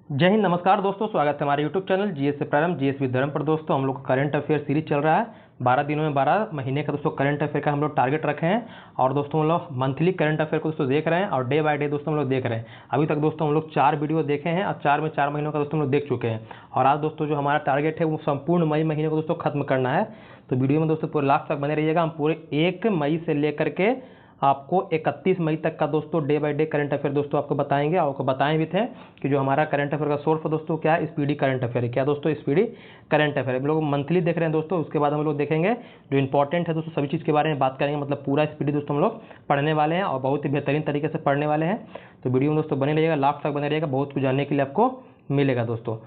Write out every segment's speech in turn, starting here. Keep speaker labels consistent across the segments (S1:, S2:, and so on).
S1: जय हिंद, नमस्कार दोस्तों। स्वागत है हमारे यूट्यूब चैनल जीएस से प्रारंभ जीएस विद धर्म पर। दोस्तों हम लोग का करंट अफेयर सीरीज चल रहा है। 12 दिनों में 12 महीने का दोस्तों करंट अफेयर का हम लोग टारगेट रखे हैं। और दोस्तों हम लोग मंथली करंट अफेयर को दोस्तों देख रहे हैं और डे बाय डे दोस्तों हम लोग देख रहे हैं। अभी तक दोस्तों हम लोग 4 वीडियो देखे हैं और 4 में 4 महीनों का दोस्तों हम लोग देख चुके हैं। और आज दोस्तों जो हमारा टारगेट है वो संपूर्ण मई महीने को दोस्तों खत्म करना है। तो वीडियो में दोस्तों पूरे लास्ट तक बने रहिएगा। हम पूरे 1 मई से लेकर के आपको 31 मई तक का दोस्तों day by day current affair दोस्तों आपको बताएंगे। और आपको बताए भी थे कि जो हमारा करंट अफेयर का सोर्स है दोस्तों क्या है, स्पीडी करंट अफेयर है। क्या दोस्तों, स्पीडी करंट अफेयर हम लोग मंथली देख रहे हैं दोस्तों। उसके बाद हम लोग देखेंगे जो इंपॉर्टेंट है दोस्तों, सभी चीज़ के बारे में बात करेंगे। मतलब पूरा स्पीडी दोस्तों हम लोग पढ़ने वाले हैं और बहुत ही बेहतरीन तरीके से पढ़ने वाले हैं। तो वीडियो में दोस्तों बने रहिएगा, लास्ट तक बने रहिएगा, बहुत कुछ जानने के लिए आपको मिलेगा दोस्तों।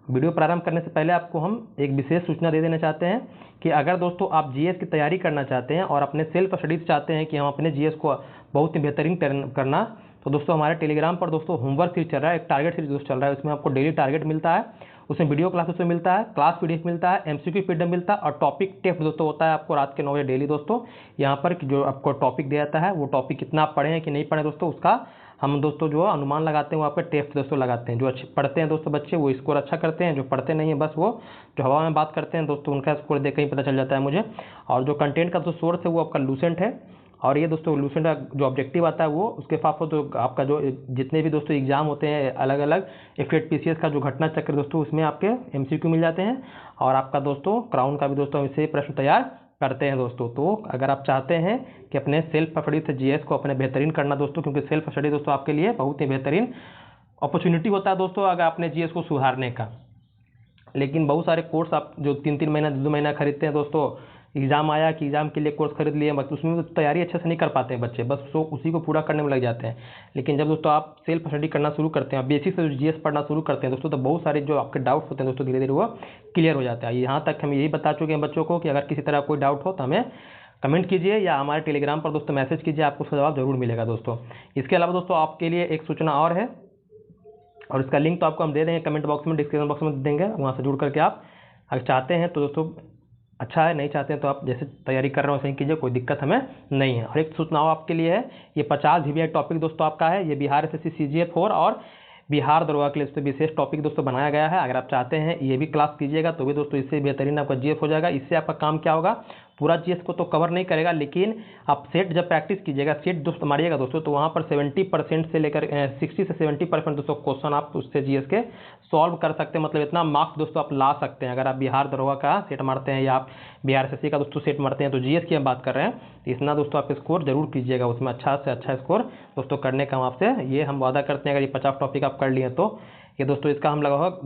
S1: वीडियो प्रारंभ करने से पहले आपको हम एक विशेष सूचना दे देना चाहते हैं कि अगर दोस्तों आप जीएस की तैयारी करना चाहते हैं और अपने सेल्फ स्टडीज चाहते हैं कि हम अपने जीएस को बहुत ही बेहतरीन करना, तो दोस्तों हमारे टेलीग्राम पर दोस्तों होमवर्क सीरीज चल रहा है, एक टारगेट सीरीज दोस्तों चल रहा है। उसमें आपको डेली टारगेट मिलता है, उसमें वीडियो क्लासेस में मिलता है, क्लास पीडीएफ मिलता है, एमसीक्यू पीडीएफ मिलता है और टॉपिक टेस्ट दोस्तों होता है आपको रात के 9 बजे डेली दोस्तों। यहाँ पर जो आपको टॉपिक दिया जाता है वो टॉपिक कितना आप पढ़े हैं कि नहीं पढ़े दोस्तों, उसका हम दोस्तों जो अनुमान लगाते हैं वो आपके टेस्ट दोस्तों लगाते हैं। जो अच्छे पढ़ते हैं दोस्तों बच्चे वो स्कोर अच्छा करते हैं, जो पढ़ते नहीं है बस वो जो हवा में बात करते हैं दोस्तों उनका स्कोर देख ही पता चल जाता है मुझे। और जो कंटेंट का जो सोर्स है वो आपका लूसेंट है। और ये दोस्तों लूसेंट का जो ऑब्जेक्टिव आता है वो उसके साथ तो आपका जो जितने भी दोस्तों एग्जाम होते हैं अलग अलग एफएड पीसीएस का जो घटना चक्र दोस्तों उसमें आपके एमसीक्यू मिल जाते हैं। और आपका दोस्तों क्राउन का भी दोस्तों इससे प्रश्न तैयार करते हैं दोस्तों। तो अगर आप चाहते हैं कि अपने सेल्फ स्टडी से जीएस को अपने बेहतरीन करना दोस्तों, क्योंकि सेल्फ स्टडी दोस्तों आपके लिए बहुत ही बेहतरीन अपॉर्चुनिटी होता है दोस्तों अगर आपने जीएस को सुधारने का। लेकिन बहुत सारे कोर्स आप जो 3-3 महीना 2 महीना खरीदते हैं दोस्तों, एग्जाम आया कि एग्जाम के लिए कोर्स खरीद लिए, बस उसमें तैयारी अच्छे से नहीं कर पाते हैं बच्चे, बस उसी को पूरा करने में लग जाते हैं। लेकिन जब दोस्तों आप सेल्फ स्टडी करना शुरू करते हैं, बेसिक से जीएस पढ़ना शुरू करते हैं दोस्तों, तो बहुत सारे जो आपके डाउट्स होते हैं दोस्तों धीरे धीरे वो क्लियर हो जाता है। यहाँ तक हम यही बता चुके हैं बच्चों को कि अगर किसी तरह कोई डाउट हो तो हमें कमेंट कीजिए या हमारे टेलीग्राम पर दोस्तों मैसेज कीजिए, आपको उसका जवाब जरूर मिलेगा दोस्तों। इसके अलावा दोस्तों आपके लिए एक सूचना और है और इसका लिंक तो आपको हम दे देंगे कमेंट बॉक्स में, डिस्क्रिप्शन बॉक्स में देंगे, वहाँ से जुड़ करके आप अगर चाहते हैं तो दोस्तों अच्छा है, नहीं चाहते हैं तो आप जैसे तैयारी कर रहे हो वैसे ही कीजिए, कोई दिक्कत हमें नहीं है। और एक सूचना आपके लिए है, ये 50 जीबीआई टॉपिक दोस्तों आपका है। ये बिहार एसएससी सीजीएल 4 और बिहार दरोगा के लिए विशेष टॉपिक दोस्तों बनाया गया है। अगर आप चाहते हैं ये भी क्लास कीजिएगा तो भी दोस्तों इससे बेहतरीन आपका जीएस हो जाएगा। इससे आपका काम क्या होगा, पूरा जीएस को तो कवर नहीं करेगा, लेकिन आप सेट जब प्रैक्टिस कीजिएगा, सेट दोस्तों मारिएगा दोस्तों, तो वहाँ पर 70% से लेकर 60 से 70% दोस्तों क्वेश्चन आप उससे जीएस के सॉल्व कर सकते हैं। मतलब इतना मार्क्स दोस्तों आप ला सकते हैं अगर आप बिहार दरोगा का सेट मारते हैं या आप बिहार एसएससी का दोस्तों सेट मारते हैं। तो जीएस की हम बात कर रहे हैं, इतना दोस्तों आप स्कोर जरूर कीजिएगा, उसमें अच्छा से अच्छा स्कोर दोस्तों करने का हम आपसे ये हम वादा करते हैं। अगर ये 50 टॉपिक आप कर लिए तो ये दोस्तों इसका हम लगभग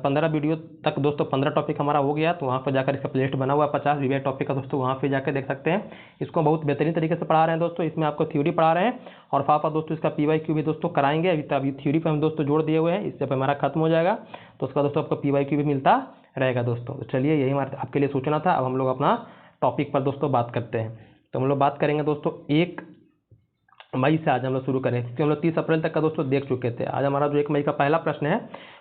S1: 15 वीडियो तक दोस्तों 15 टॉपिक हमारा हो गया। तो वहाँ पर जाकर इसका प्लेलिस्ट बना हुआ है 50 जीबीआई टॉपिक का दोस्तों, वहाँ पे जाकर देख सकते हैं। इसको बहुत बेहतरीन तरीके से पढ़ा रहे हैं दोस्तों, इसमें आपको थ्योरी पढ़ा रहे हैं और साथ दोस्तों इसका पीवाईक्यू भी दोस्तों कराएंगे। अभी थ्योरी पर हम दोस्तों जोड़ दिए हुए हैं, इससे हमारा खत्म हो जाएगा तो उसका दोस्तों आपको पीवाईक्यू भी मिलता रहेगा दोस्तों। तो चलिए यही हमारे आपके लिए सूचना था। अब हम लोग अपना टॉपिक पर दोस्तों बात करते हैं। तो हम लोग बात करेंगे दोस्तों 1 मई से आज हम लोग शुरू करें, क्योंकि हम लोग 30 अप्रैल तक का दोस्तों देख चुके थे। आज हमारा जो 1 मई का पहला प्रश्न है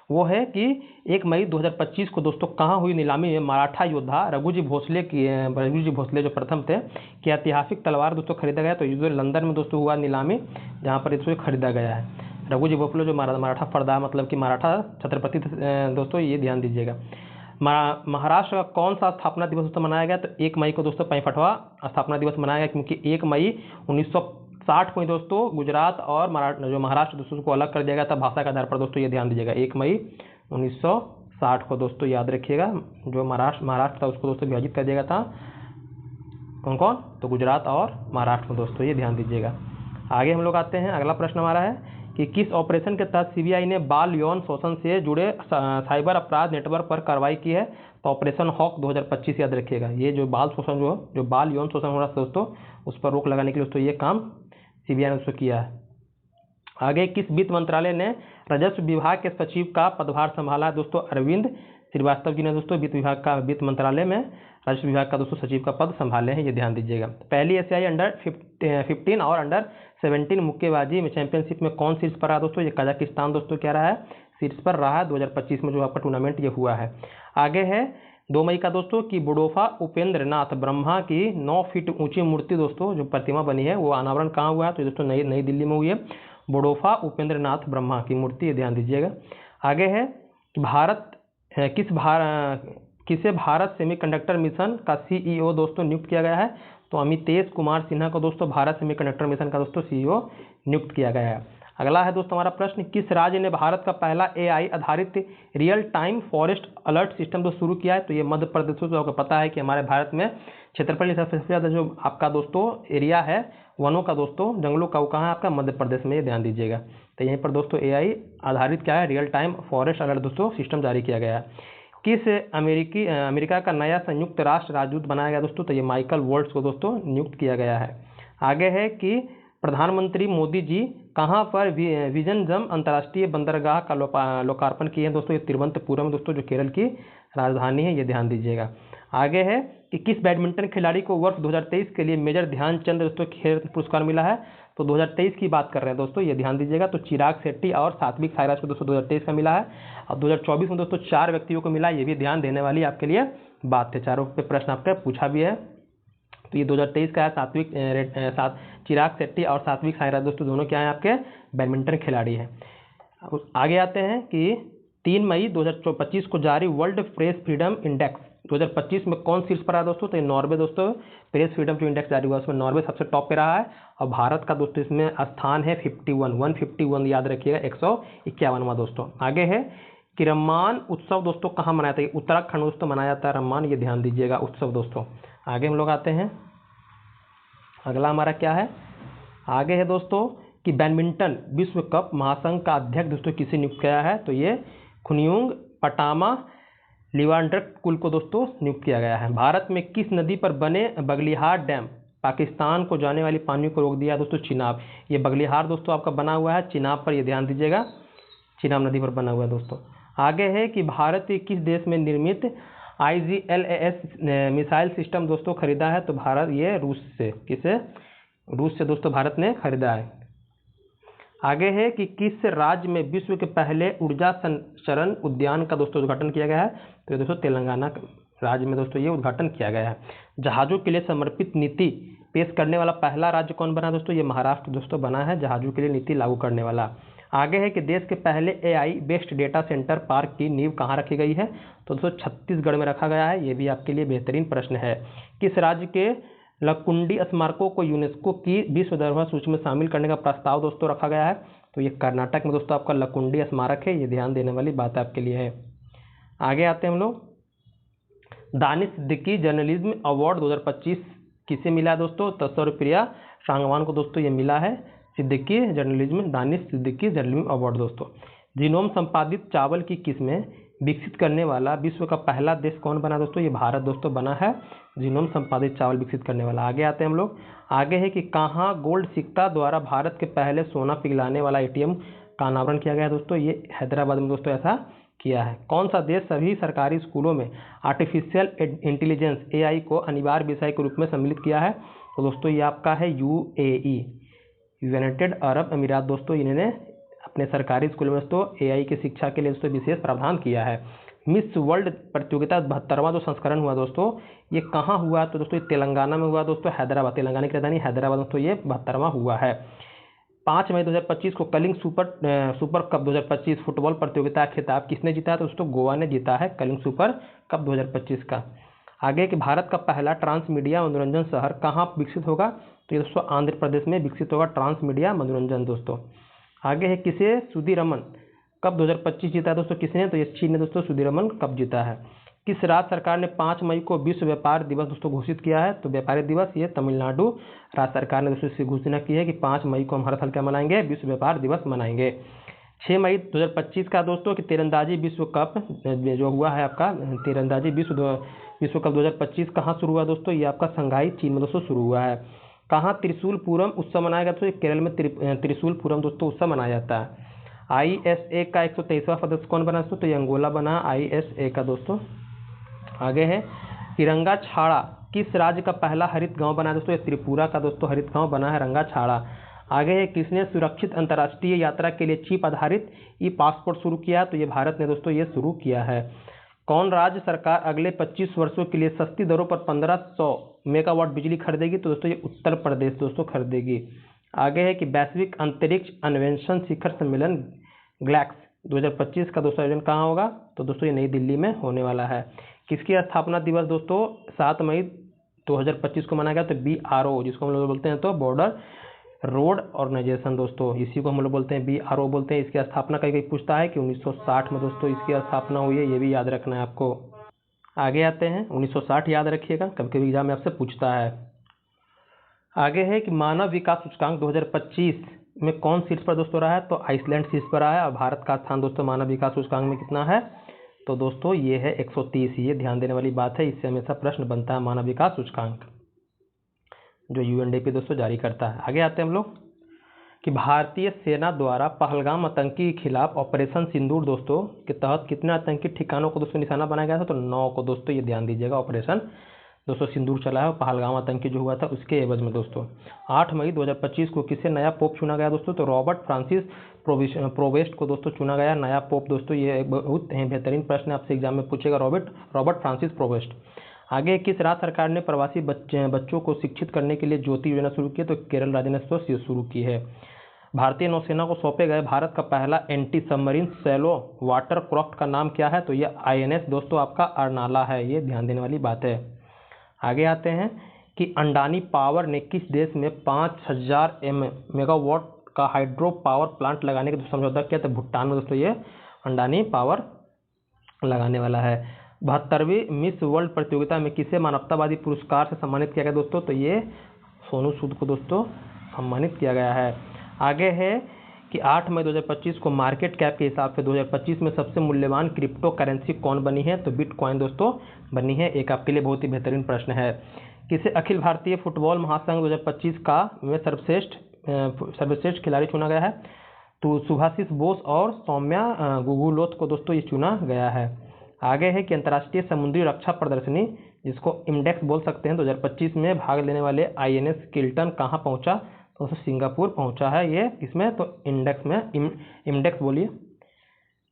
S1: वो है कि 1 मई 2025 को दोस्तों कहाँ हुई नीलामी में मराठा योद्धा रघुजी भोसले जो प्रथम थे कि ऐतिहासिक तलवार दोस्तों खरीदा गया। तो ये जो लंदन में दोस्तों हुआ नीलामी जहाँ पर इसको खरीदा गया है। रघुजी भोसले जो मराठा फरदा मतलब कि मराठा छत्रपति दोस्तों, ये ध्यान दीजिएगा। महाराष्ट्र का कौन सा स्थापना दिवस दोस्तों मनाया गया, तो 1 मई को दोस्तों 65वां स्थापना दिवस मनाया गया, क्योंकि 1 मई 1960 को दोस्तों गुजरात और महाराष्ट्र दोस्तों को अलग कर दिया गया था भाषा के आधार पर दोस्तों, ये ध्यान दीजिएगा। 1 मई 1960 को दोस्तों याद रखिएगा, जो महाराष्ट्र था उसको दोस्तों विभाजित कर दिया गया था। कौन कौन, तो गुजरात और महाराष्ट्र में दोस्तों, ये ध्यान दीजिएगा। आगे हम लोग आते हैं, अगला प्रश्न हमारा है कि किस ऑपरेशन के तहत सीबीआई ने बाल यौन शोषण से जुड़े साइबर अपराध नेटवर्क पर कार्रवाई की है। तो ऑपरेशन हॉक 2025 याद रखिएगा। ये जो बाल शोषण जो बाल यौन शोषण हो रहा है दोस्तों, उस पर रोक लगाने के लिए दोस्तों ये काम सीबीआई ने उसको किया है। आगे किस वित्त मंत्रालय ने राजस्व विभाग के सचिव का पदभार संभाला दोस्तों, अरविंद श्रीवास्तव जी ने दोस्तों वित्त मंत्रालय में राजस्व विभाग का दोस्तों सचिव का पद संभाले हैं, ये ध्यान दीजिएगा। पहली एशियाई अंडर-15 और अंडर-17 मुक्केबाजी में चैंपियनशिप में कौन शीर्ष पर रहा दोस्तों, ये कजाकिस्तान दोस्तों क्या रहा है, शीर्ष पर रहा है 2025 में जो आपका टूर्नामेंट ये हुआ है। आगे है 2 मई का दोस्तों कि बुडोफा उपेंद्र नाथ ब्रह्मा की 9 फीट ऊंची मूर्ति दोस्तों जो प्रतिमा बनी है वो अनावरण कहाँ हुआ है, तो दोस्तों नई दिल्ली में हुई है। बुडोफा उपेंद्र नाथ ब्रह्मा की मूर्ति, ध्यान दीजिएगा। आगे है कि किसे भारत सेमीकंडक्टर मिशन का CEO दोस्तों नियुक्त किया गया है। तो अमितेश कुमार सिन्हा को दोस्तों भारत सेमीकंडक्टर मिशन का दोस्तों CEO नियुक्त किया गया है। अगला है दोस्तों हमारा प्रश्न, किस राज्य ने भारत का पहला AI आधारित real time forest alert system तो शुरू किया है। तो ये मध्य प्रदेश। तो आपको पता है कि हमारे भारत में क्षेत्रफल सबसे ज़्यादा जो आपका दोस्तों एरिया है वनों का दोस्तों, जंगलों का, वो कहाँ है आपका मध्य प्रदेश में, ये ध्यान दीजिएगा। तो यहीं पर दोस्तों AI आधारित क्या है, रियल टाइम फॉरेस्ट अलर्ट दोस्तों सिस्टम जारी किया गया है। किस अमेरिका का नया संयुक्त राष्ट्र राजदूत बनाया गया दोस्तों। तो ये माइकल वोल्ट्स को दोस्तों नियुक्त किया गया है। आगे है कि प्रधानमंत्री मोदी जी कहाँ पर विजनजम अंतर्राष्ट्रीय बंदरगाह का लोकार्पण किए हैं दोस्तों। ये तिरुवनंतपुरम दोस्तों जो केरल की राजधानी है, ये ध्यान दीजिएगा। आगे है कि किस बैडमिंटन खिलाड़ी को वर्ष 2023 के लिए मेजर ध्यानचंद दोस्तों खेल पुरस्कार मिला है। तो 2023 की बात कर रहे हैं दोस्तों, ये ध्यान दीजिएगा। तो चिराग शेट्टी और सात्विक साईराज को दोस्तों 2023 का मिला है। और 2024 में दोस्तों 4 व्यक्तियों को मिला, ये भी ध्यान देने वाली आपके लिए बात है। चारों पे प्रश्न आपका पूछा भी है। तो ये 2023 का है। चिराग शेट्टी और सात्विक साईराज दोस्तों दोनों क्या है आपके बैडमिंटन खिलाड़ी हैं। आगे आते हैं कि 3 मई 2025 को जारी वर्ल्ड प्रेस फ्रीडम इंडेक्स 2025 में कौन शीर्ष पर आया दोस्तों। तो ये नॉर्वे दोस्तों, प्रेस फ्रीडम जो इंडेक्स जारी हुआ उसमें नॉर्वे सबसे टॉप पे रहा है। और भारत का दोस्तों इसमें स्थान है 151 याद रखिएगा, 151वां दोस्तों। आगे है कि रम्मान उत्सव दोस्तों कहाँ मनाया जाता है। उत्तराखंड दोस्तों मनाया जाता है रम्मान, ये ध्यान दीजिएगा उत्सव दोस्तों। आगे हम लोग आते हैं, अगला हमारा क्या है, आगे है दोस्तों कि बैडमिंटन विश्व कप महासंघ का अध्यक्ष दोस्तों किसे नियुक्त किया है। तो ये खुनियुंग पटामा लिवांड्रकुल को दोस्तों नियुक्त किया गया है। भारत में किस नदी पर बने बगलिहार डैम पाकिस्तान को जाने वाली पानी को रोक दिया दोस्तों। चिनाब। ये बगलिहार दोस्तों आपका बना हुआ है चिनाब पर, ये ध्यान दीजिएगा, चिनाब नदी पर बना हुआ है दोस्तों। आगे है कि भारत किस देश में निर्मित IGLAS मिसाइल सिस्टम दोस्तों खरीदा है। तो भारत ये रूस से, किसे, रूस से दोस्तों भारत ने खरीदा है। आगे है कि किस राज्य में विश्व के पहले ऊर्जा संचरण उद्यान का दोस्तों उद्घाटन किया गया है। तो ये दोस्तों तेलंगाना राज्य में दोस्तों ये उद्घाटन किया गया है। जहाज़ों के लिए समर्पित नीति पेश करने वाला पहला राज्य कौन बना दोस्तों। ये महाराष्ट्र दोस्तों बना है जहाज़ों के लिए नीति लागू करने वाला। आगे है कि देश के पहले AI based data centre park की नींव कहाँ रखी गई है। तो दोस्तों छत्तीसगढ़ में रखा गया है। ये भी आपके लिए बेहतरीन प्रश्न है। किस राज्य के लकुंडी स्मारकों को यूनेस्को की विश्व धरोहर सूची में शामिल करने का प्रस्ताव दोस्तों रखा गया है। तो ये कर्नाटक में दोस्तों आपका लकुंडी स्मारक है, ये ध्यान देने वाली बात आपके लिए है। आगे आते हैं हम लोग, दानिश सिद्दीकी जर्नलिज्म अवार्ड 2025 किसे मिला है दोस्तों। तो सर्वप्रिया सांगवान को दोस्तों ये मिला है, Siddiqui journalism, Danish Siddiqui journalism award दोस्तों। जीनोम संपादित चावल की किस्में विकसित करने वाला विश्व का पहला देश कौन बना दोस्तों। ये भारत दोस्तों बना है जीनोम संपादित चावल विकसित करने वाला। आगे आते हैं हम लोग, आगे है कि कहाँ गोल्ड सिक्का द्वारा भारत के पहले सोना पिघलाने वाला ATM का अनावरण किया गया दोस्तों। ये हैदराबाद में दोस्तों ऐसा किया है। कौन सा देश सभी सरकारी स्कूलों में आर्टिफिशियल इंटेलिजेंस AI को अनिवार्य विषय के रूप में सम्मिलित किया है। तो दोस्तों ये आपका है UAE, यूनाइटेड अरब अमीरात दोस्तों। इन्होंने अपने सरकारी स्कूल में दोस्तों AI की शिक्षा के लिए दोस्तों विशेष प्रावधान किया है। मिस वर्ल्ड प्रतियोगिता 72वां जो संस्करण हुआ दोस्तों, ये कहाँ हुआ। तो दोस्तों ये तेलंगाना में हुआ दोस्तों, हैदराबाद, तेलंगाना की राजधानी हैदराबाद दोस्तों ये 72वां हुआ है। 5 मई 2025 को कलिंग सुपर कप 2025 फुटबॉल प्रतियोगिता का खिताब किसने जीता है। तो दोस्तों गोवा ने जीता है कलिंग सुपर कप 2025 का। आगे कि भारत का पहला ट्रांसमीडिया मनोरंजन शहर कहाँ विकसित होगा। तो ये दोस्तों आंध्र प्रदेश में विकसित होगा ट्रांसमीडिया मनोरंजन दोस्तों। आगे है किसे सुदीरमन कप 2025 जीता है दोस्तों, किसने। तो ये चीन ने दोस्तों सुदीरमन कप जीता है। किस राज्य सरकार ने 5 मई को विश्व व्यापार दिवस दोस्तों घोषित किया है। तो व्यापारी दिवस ये तमिलनाडु राज्य सरकार ने दोस्तों इसकी घोषणा की है कि 5 मई को हम हर साल क्या मनाएंगे, विश्व व्यापार दिवस मनाएंगे। 6 मई 2025 का दोस्तों कि तीरंदाजी विश्व कप जो हुआ है आपका, तीरंदाजी विश्व कप 2025 कहाँ शुरू हुआ दोस्तों। ये आपका शंघाई चीन में दोस्तों शुरू हुआ है। कहाँ त्रिशूलपुरम उत्सव मनाया गया। तो केरल में त्रिशूलपुरम दोस्तों उत्सव मनाया जाता है। ISA का 123वां सदस्य कौन बना दोस्तों। तो ये अंगोला बना ISA का दोस्तों। आगे है तिरंगा छाड़ा किस राज्य का पहला हरित गांव बना दोस्तों। ये त्रिपुरा का दोस्तों हरित गांव बना है रंगा छाड़ा। आगे है किसने सुरक्षित अंतर्राष्ट्रीय यात्रा के लिए चिप आधारित पासपोर्ट शुरू किया। तो ये भारत ने दोस्तों ये शुरू किया है। कौन राज्य सरकार अगले 25 वर्षों के लिए सस्ती दरों पर 1500 मेगावाट बिजली खरीदेगी। तो दोस्तों ये उत्तर प्रदेश दोस्तों खरीदेगी। आगे है कि वैश्विक अंतरिक्ष अन्वेषण शिखर सम्मेलन ग्लैक्स 2025 का दोस्तों आयोजन कहाँ होगा? तो दोस्तों ये नई दिल्ली में होने वाला है। किसकी स्थापना दिवस दोस्तों 7 मई 2025 को मनाया गया? तो BRO, जिसको हम लोग बोलते हैं तो बॉर्डर रोड ऑर्गेनाइजेशन दोस्तों, इसी को हम लोग बोलते हैं BRO बोलते हैं। इसकी स्थापना कहीं कहीं पूछता है कि 1960 में दोस्तों इसकी स्थापना हुई है, ये भी याद रखना है आपको। आगे आते हैं, 1960 याद रखिएगा, कभी कभी एग्जाम में आपसे पूछता है। आगे है कि मानव विकास सूचकांक 2025 में कौन शीर्ष पर दोस्तों रहा है? तो आइसलैंड शीर्ष पर रहा है। और भारत का स्थान दोस्तों मानव विकास सूचकांक में कितना है? तो दोस्तों ये है 130। ये ध्यान देने वाली बात है, इससे हमेशा प्रश्न बनता है मानव विकास सूचकांक जो UNDP दोस्तों जारी करता है। आगे आते हैं हम लोग कि भारतीय सेना द्वारा पहलगाम आतंकी के खिलाफ ऑपरेशन सिंदूर दोस्तों के तहत कितने आतंकी ठिकानों को दोस्तों निशाना बनाया गया था? तो 9 को दोस्तों, ये ध्यान दीजिएगा। ऑपरेशन दोस्तों सिंदूर चला है और पहलगाम आतंकी जो हुआ था उसके एवज में दोस्तों। 8 मई 2025 को किसे नया पोप चुना गया दोस्तों? तो रॉबर्ट फ्रांसिस प्रोवेस्ट को दोस्तों चुना गया नया पोप दोस्तों। ये बहुत बेहतरीन प्रश्न आपसे एग्जाम में पूछेगा, रॉबर्ट फ्रांसिस प्रोवेस्ट। आगे किस राज्य सरकार ने प्रवासी बच्चों को शिक्षित करने के लिए ज्योति योजना शुरू की है? तो केरल राज्य ने शुरू की है। भारतीय नौसेना को सौंपे गए भारत का पहला anti submarine shallow water craft का नाम क्या है? तो ये INS दोस्तों आपका अर्नाला है, ये ध्यान देने वाली बात है। आगे आते हैं कि अडानी पावर ने किस देश में 5000 मेगावाट का हाइड्रो पावर प्लांट लगाने का समझौता किया? तो भूटान में दोस्तों ये अडानी पावर लगाने वाला है। 72वीं मिस वर्ल्ड प्रतियोगिता में किसे मानवतावादी पुरस्कार से सम्मानित किया गया दोस्तों? तो ये सोनू सूद को दोस्तों सम्मानित किया गया है। आगे है कि 8 मई 2025 को मार्केट कैप के हिसाब से 2025 में सबसे मूल्यवान क्रिप्टो करेंसी कौन बनी है? तो बिटकॉइन दोस्तों बनी है। एक आपके लिए बहुत ही बेहतरीन प्रश्न है। किसे अखिल भारतीय फुटबॉल महासंघ 2025 का में सर्वश्रेष्ठ खिलाड़ी चुना गया है? तो सुभाषिस बोस और सौम्या गुगुलोथ को दोस्तों ये चुना गया है। आगे है कि अंतर्राष्ट्रीय समुद्री रक्षा प्रदर्शनी, जिसको इंडेक्स बोल सकते हैं, 2025 में भाग लेने वाले INS किल्टन कहाँ पहुँचा? तो सिंगापुर पहुंचा है। ये इसमें तो इंडेक्स बोलिए।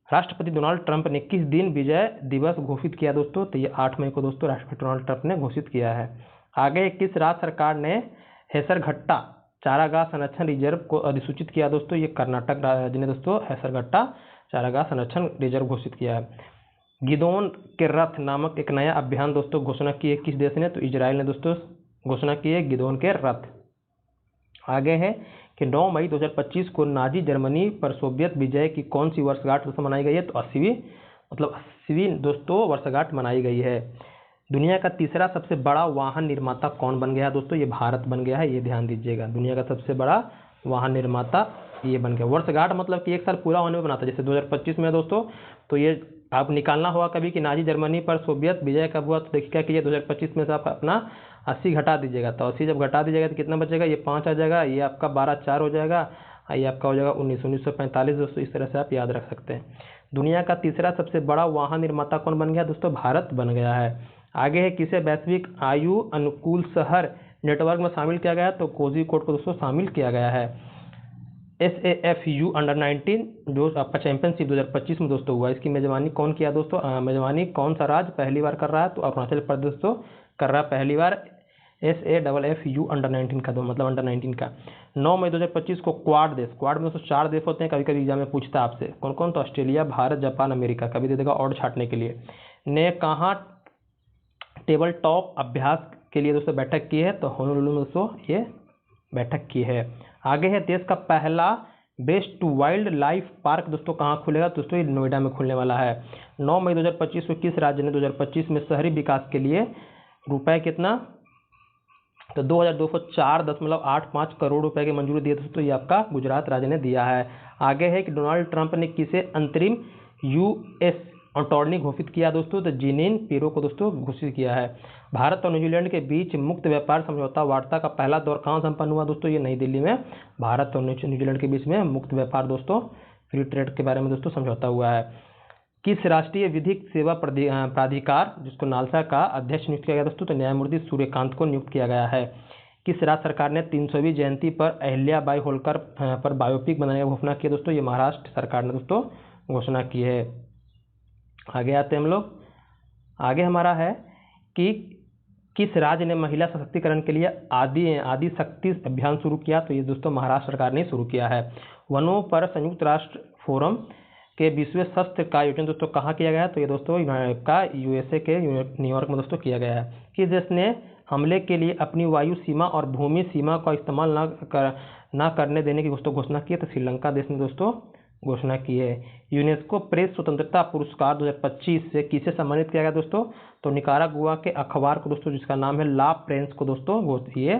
S1: राष्ट्रपति डोनाल्ड ट्रंप ने किस दिन विजय दिवस घोषित किया दोस्तों? तो ये 8 मई को दोस्तों राष्ट्रपति डोनाल्ड ट्रंप ने घोषित किया है। आगे किस राज्य सरकार ने हेसरघट्टा चारागाह संरक्षण रिजर्व को अधिसूचित किया दोस्तों? ये कर्नाटक राज्य ने दोस्तों हेसरघट्टा चारागाह संरक्षण रिजर्व घोषित किया है। गिदोन के रथ नामक एक नया अभियान दोस्तों घोषणा की है किस देश ने? तो इजराइल ने दोस्तों घोषणा की है गिदोन के रथ। आगे है कि 9 मई 2025 को नाजी जर्मनी पर सोवियत विजय की कौन सी वर्षगांठ दोस्तों मनाई गई है? तो 80वीं दोस्तों वर्षगांठ मनाई गई है। दुनिया का तीसरा सबसे बड़ा वाहन निर्माता कौन बन गया दोस्तों? ये भारत बन गया है, ये ध्यान दीजिएगा। दुनिया का सबसे बड़ा वाहन निर्माता ये बन गया। वर्षगांठ मतलब कि 1 साल पूरा होने में बनाता है। जैसे 2025 में दोस्तों, तो ये आप निकालना होगा कभी कि नाजी जर्मनी पर सोवियत विजय कब हुआ? तो देखिए क्या कीजिए 2025 में से आप अपना 80 घटा दीजिएगा। तो 80 जब घटा दीजिएगा तो कितना बचेगा? ये 5 आ जाएगा, ये आपका 12 4 हो जाएगा, ये आपका हो जाएगा 1945 दोस्तों। इस तरह से आप याद रख सकते हैं। दुनिया का तीसरा सबसे बड़ा वाहन निर्माता कौन बन गया दोस्तों? भारत बन गया है। आगे है किसे वैश्विक आयु अनुकूल शहर नेटवर्क में शामिल किया गया? तो कोझिकोड को दोस्तों शामिल किया गया है। SAFU अंडर-19 जो आपका चैंपियनशिप 2025 में दोस्तों हुआ, इसकी मेजबानी कौन किया दोस्तों? मेजबानी कौन सा राज्य पहली बार कर रहा है? तो अरुणाचल प्रदेश दोस्तों कर रहा है पहली बार SAFU अंडर-19 का, मतलब अंडर-19 का। 9 मई 2025 को क्वाड में दोस्तों 4 देश होते हैं, कभी कभी एग्जाम में पूछता है आपसे कौन कौन? तो ऑस्ट्रेलिया, भारत, जापान, अमेरिका, कभी दे देगा और छाटने के लिए। ने कहाँ टेबल टॉप अभ्यास के लिए दोस्तों बैठक की है? तो होनोलुलु में दोस्तों ये बैठक की है। आगे है देश का पहला बेस्ट वाइल्ड लाइफ पार्क दोस्तों कहाँ खुलेगा? दोस्तों ये नोएडा में खुलने वाला है। 9 मई 2025 को किस राज्य ने 2025 में शहरी विकास के लिए रुपए कितना? तो 2204.85 करोड़ रुपए की मंजूरी दी दोस्तों, ये आपका गुजरात राज्य ने दिया है। आगे है कि डोनाल्ड ट्रंप ने किसे अंतरिम US अटॉर्नी घोषित किया दोस्तों? तो जीनिन पिरो को दोस्तों घोषित किया है। भारत और न्यूजीलैंड के बीच मुक्त व्यापार समझौता वार्ता का पहला दौर कहाँ संपन्न हुआ दोस्तों? ये नई दिल्ली में भारत और न्यूजीलैंड के बीच में मुक्त व्यापार दोस्तों फ्री ट्रेड के बारे में दोस्तों समझौता हुआ है। किस राष्ट्रीय विधिक सेवा प्राधिकार जिसको नालसा का अध्यक्ष नियुक्त किया गया दोस्तों? तो न्यायमूर्ति सूर्यकांत को नियुक्त किया गया है। किस राज्य सरकार ने 300वीं जयंती पर अहिल्याबाई होलकर पर बायोपिक बनाने की घोषणा की दोस्तों? ये महाराष्ट्र सरकार ने दोस्तों घोषणा की है। आगे आते हैं हम लोग। आगे हमारा है कि किस राज्य ने महिला सशक्तिकरण के लिए आदि शक्ति अभियान शुरू किया? तो ये दोस्तों महाराष्ट्र सरकार ने शुरू किया है। वनों पर संयुक्त राष्ट्र फोरम के विश्व शस्त्र का आयोजन दोस्तों कहाँ किया गया है? तो ये दोस्तों यूएसए के न्यूयॉर्क में दोस्तों किया गया है। किस देश ने हमले के लिए अपनी वायु सीमा और भूमि सीमा का इस्तेमाल न करने देने की दोस्तों घोषणा की है? तो श्रीलंका देश ने दोस्तों घोषणा की है। यूनेस्को प्रेस स्वतंत्रता पुरस्कार 2025 से किसे सम्मानित किया गया दोस्तों? तो निकारागुआ के अखबार को दोस्तों जिसका नाम है ला प्रेंस को दोस्तों ये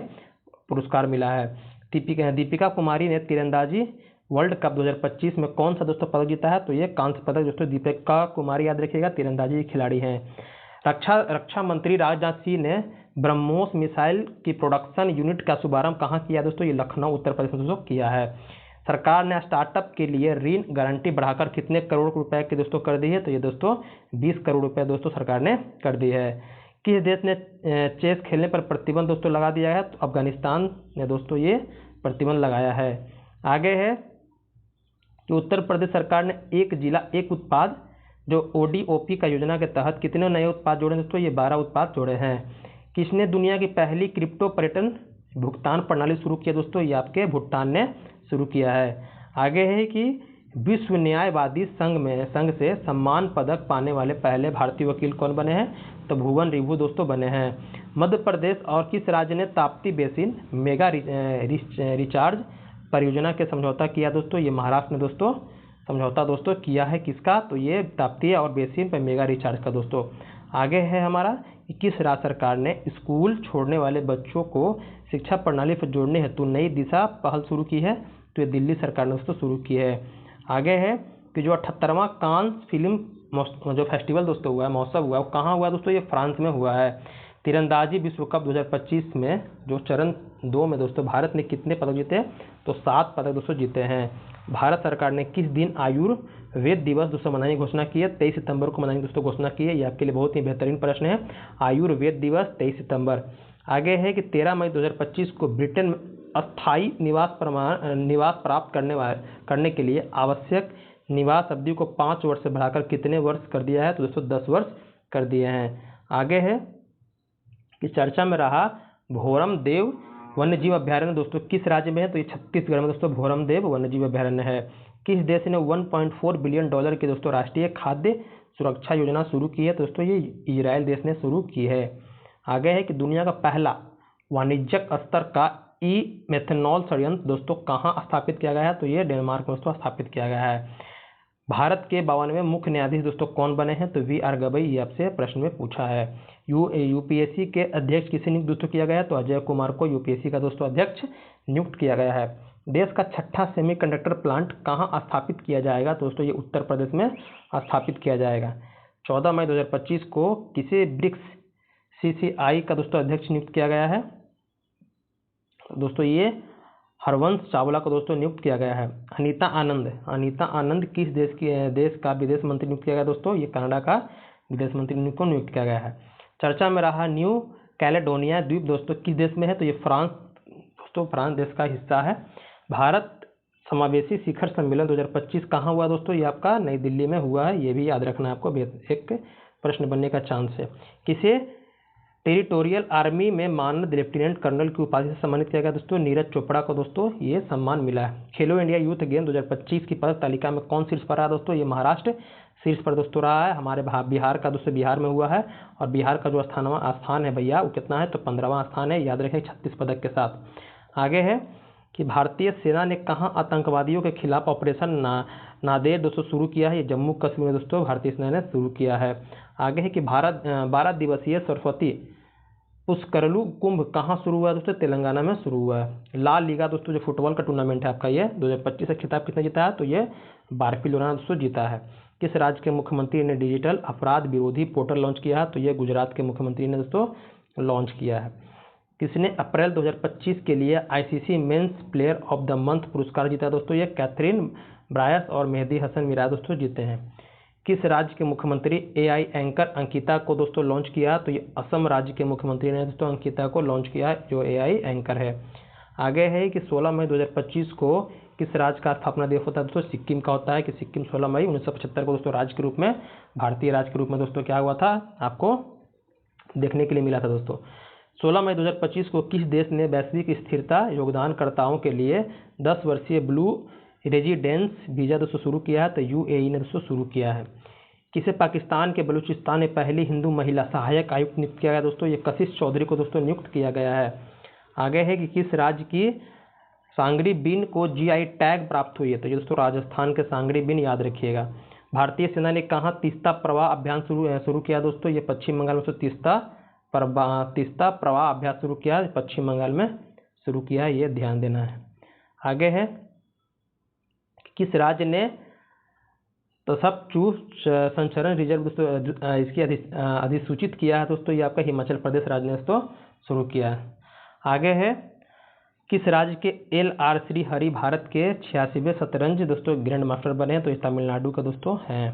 S1: पुरस्कार मिला है। दीपिका कुमारी ने तीरंदाजी वर्ल्ड कप 2025 में कौन सा दोस्तों पदक जीता है? तो ये कांस्य पदक दोस्तों दीपिका कुमारी, याद रखिएगा, तीरंदाजी खिलाड़ी हैं। रक्षा मंत्री राजनाथ सिंह ने ब्रह्मोस मिसाइल की प्रोडक्शन यूनिट का शुभारंभ कहाँ किया दोस्तों? ये लखनऊ उत्तर प्रदेश में दोस्तों किया है। सरकार ने स्टार्टअप के लिए ऋण गारंटी बढ़ाकर कितने करोड़ रुपए की दोस्तों कर दी है? तो ये दोस्तों 20 करोड़ रुपए दोस्तों सरकार ने कर दी है। किस देश ने चेस खेलने पर प्रतिबंध दोस्तों लगा दिया है? तो अफगानिस्तान ने दोस्तों ये प्रतिबंध लगाया है। आगे है कि उत्तर प्रदेश सरकार ने एक जिला एक उत्पाद जो ODOP का योजना के तहत कितने नए उत्पाद जोड़े दोस्तों? ये 12 उत्पाद जोड़े हैं। किसने दुनिया की पहली क्रिप्टो पर्यटन भुगतान प्रणाली शुरू की है दोस्तों? ये आपके भूटान ने शुरू किया है। आगे है कि विश्व न्यायवादी संघ से सम्मान पदक पाने वाले पहले भारतीय वकील कौन बने हैं? तो भुवन रिभु दोस्तों बने हैं। मध्य प्रदेश और किस राज्य ने ताप्ती बेसिन मेगा रिचार्ज परियोजना के समझौता किया दोस्तों? ये महाराष्ट्र ने दोस्तों समझौता दोस्तों किया है। किसका? तो ये ताप्ती और बेसिन पर मेगा रिचार्ज का दोस्तों। आगे है हमारा कि किस राज्य सरकार ने स्कूल छोड़ने वाले बच्चों को शिक्षा प्रणाली पर जोड़ने हेतु नई दिशा पहल शुरू की है? तो ये दिल्ली सरकार ने दोस्तों शुरू की है। आगे है कि जो 78वां कांस फिल्म जो फेस्टिवल दोस्तों हुआ है, महोत्सव हुआ है, वो कहाँ हुआ दोस्तों? ये फ्रांस में हुआ है। तीरंदाजी विश्व कप 2025 में जो चरण 2 में दोस्तों भारत ने कितने पदक जीते? तो 7 पदक दोस्तों जीते हैं। भारत सरकार ने किस दिन आयुर्वेद दिवस दोस्तों मनाने की घोषणा की है? 23 सितंबर को मनाने की दोस्तों घोषणा की है। ये आपके लिए बहुत ही बेहतरीन प्रश्न है, आयुर्वेद दिवस 23 सितंबर। आगे है कि 13 मई 2025 को ब्रिटेन में अस्थायी निवास प्राप्त करने के लिए आवश्यक निवास अवधि को 5 वर्ष से बढ़ाकर कितने वर्ष कर दिया है? तो दोस्तों 10 वर्ष कर दिए हैं। आगे है कि चर्चा में रहा भोरम देव वन्यजीव अभ्यारण्य दोस्तों किस राज्य में है? तो ये छत्तीसगढ़ में दोस्तों भोरम देव वन्यजीव अभ्यारण्य है। किस देश ने $1.4 बिलियन की दोस्तों राष्ट्रीय खाद्य सुरक्षा योजना शुरू की है? तो दोस्तों ये इजराइल देश ने शुरू की है। आगे है कि दुनिया का पहला वाणिज्यिक स्तर का मेथनॉल संयंत्र दोस्तों कहाँ स्थापित किया गया है? तो ये डेनमार्क में दोस्तों स्थापित किया गया है। भारत के 92वें मुख्य न्यायाधीश दोस्तों कौन बने हैं? तो VR गवई, ये आपसे प्रश्न में पूछा है। यूपीएससी के अध्यक्ष किसे नियुक्त दोस्तों किया गया है? तो अजय कुमार को यूपीएससी का दोस्तों अध्यक्ष नियुक्त किया गया है। देश का 6ठा सेमीकंडक्टर प्लांट कहाँ स्थापित किया जाएगा? तो दोस्तों ये उत्तर प्रदेश में स्थापित किया जाएगा। 14 मई 2025 को किसे ब्रिक्स CCI का दोस्तों अध्यक्ष नियुक्त किया गया है? दोस्तों ये हरवंश चावला को दोस्तों नियुक्त किया गया है। अनीता आनंद किस देश का विदेश मंत्री नियुक्त किया गया दोस्तों? ये कनाडा का विदेश मंत्री को नियुक्त किया गया है। चर्चा में रहा न्यू कैलेडोनिया द्वीप दोस्तों किस देश में है? तो ये फ्रांस दोस्तों, फ्रांस देश का हिस्सा है। भारत समावेशी शिखर सम्मेलन 2025 कहाँ हुआ दोस्तों? ये आपका नई दिल्ली में हुआ है। ये भी याद रखना है आपको, एक प्रश्न बनने का चांस है। किसे टेरिटोरियल आर्मी में मानद लेफ्टिनेंट कर्नल की उपाधि से सम्मानित किया गया दोस्तों? नीरज चोपड़ा को दोस्तों ये सम्मान मिला है। खेलो इंडिया यूथ गेम 2025 की पदक तालिका में कौन शीर्ष पर रहा दोस्तों? ये महाराष्ट्र शीर्ष पर दोस्तों रहा है। हमारे बिहार का दोस्तों बिहार में हुआ है, और बिहार का जो स्थान है भैया वो कितना है? तो 15वां स्थान है, याद रखें, 36 पदक के साथ। आगे है कि भारतीय सेना ने कहाँ आतंकवादियों के खिलाफ ऑपरेशन नादेर दोस्तों शुरू किया है? ये जम्मू कश्मीर में दोस्तों भारतीय सेना ने शुरू किया है। आगे है कि 12 दिवसीय सरस्वती पुष्करलू कुंभ कहाँ शुरू हुआ दोस्तों? तेलंगाना में शुरू हुआ है। लाल लीगा दोस्तों जो फुटबॉल का टूर्नामेंट है आपका, ये 2025 से खिताब किसने जीता है? तो ये बार्सिलोना दोस्तों जीता है। किस राज्य के मुख्यमंत्री ने डिजिटल अपराध विरोधी पोर्टल लॉन्च किया है? तो ये गुजरात के मुख्यमंत्री ने दोस्तों लॉन्च किया है। किसने अप्रैल 2025 के लिए ICC men's player of the month पुरस्कार जीता दोस्तों? ये कैथरीन ब्रायस और मेहदी हसन मिराज दोस्तों जीते हैं। किस राज्य के मुख्यमंत्री AI एंकर अंकिता को दोस्तों लॉन्च किया? तो ये असम राज्य के मुख्यमंत्री ने दोस्तों अंकिता को लॉन्च किया, जो AI एंकर है। आगे है कि 16 मई 2025 को किस राज्य का स्थापना दिवस होता है दोस्तों? सिक्किम का होता है। कि सिक्किम 16 मई 1975 को दोस्तों राज्य के रूप में, भारतीय राज्य के रूप में दोस्तों क्या हुआ था, आपको देखने के लिए मिला था दोस्तों। 16 मई 2025 को किस देश ने वैश्विक स्थिरता योगदानकर्ताओं के लिए 10 वर्षीय ब्लू रेजिडेंस वीज़ा दोस्तों शुरू किया है? तो यूएई ने दोस्तों शुरू किया है। किसे पाकिस्तान के बलूचिस्तान में पहली हिंदू महिला सहायक आयुक्त नियुक्त किया गया दोस्तों? ये कशिश चौधरी को दोस्तों नियुक्त किया गया है। आगे है कि किस राज्य की सांगरी बीन को जीआई टैग प्राप्त हुई है? तो ये दोस्तों राजस्थान के सांगरी बीन, याद रखिएगा। भारतीय सेना ने कहाँ तीस्ता प्रवाह अभियान शुरू किया दोस्तों? ये पश्चिम बंगाल में तीस्ता प्रवाह अभ्यास शुरू किया, पश्चिम बंगाल में शुरू किया है, ये ध्यान देना है। आगे है किस राज्य ने तो सब चूह संचरण रिजर्व दोस्तों इसकी अधिसूचित किया है दोस्तों? ये आपका हिमाचल प्रदेश राज्य ने दोस्तों शुरू किया है। आगे है किस राज्य के LR श्री हरि भारत के 86वें शतरंज दोस्तों ग्रैंड मास्टर बने हैं? तो ये तमिलनाडु का दोस्तों हैं।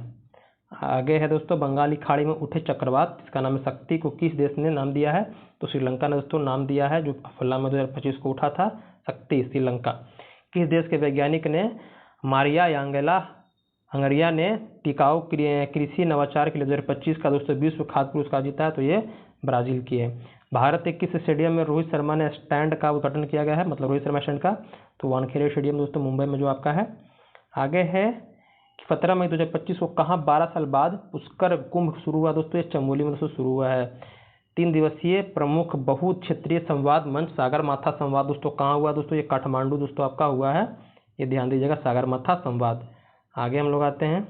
S1: आगे है दोस्तों बंगाली खाड़ी में उठे चक्रवात, इसका नाम है शक्ति, को किस देश ने नाम दिया है? तो श्रीलंका ने दोस्तों नाम दिया है, जो फल्ला में 2025 को उठा था, शक्ति श्रीलंका। किस देश के वैज्ञानिक ने मारिया यांगेला हंगरिया ने टिकाऊ कृषि नवाचार के लिए 2025 का दोस्तों विश्व खाद्य पुरस्कार जीता है? तो ये ब्राजील की है। भारत के किस स्टेडियम में रोहित शर्मा ने स्टैंड का उद्घाटन किया गया है? मतलब रोहित शर्मा स्टैंड का, तो वानखेड़े स्टेडियम दोस्तों मुंबई में जो आपका है। आगे है 17 मई 2025 को कहाँ 12 साल बाद पुष्कर कुंभ शुरू हुआ दोस्तों? ये चमोली में दोस्तों शुरू हुआ है। 3 दिवसीय प्रमुख बहु क्षेत्रीय संवाद मंच सागरमाथा संवाद दोस्तों कहाँ हुआ दोस्तों? ये काठमांडू दोस्तों आपका हुआ है, ये ध्यान दीजिएगा, सागरमाथा संवाद। आगे हम लोग आते हैं,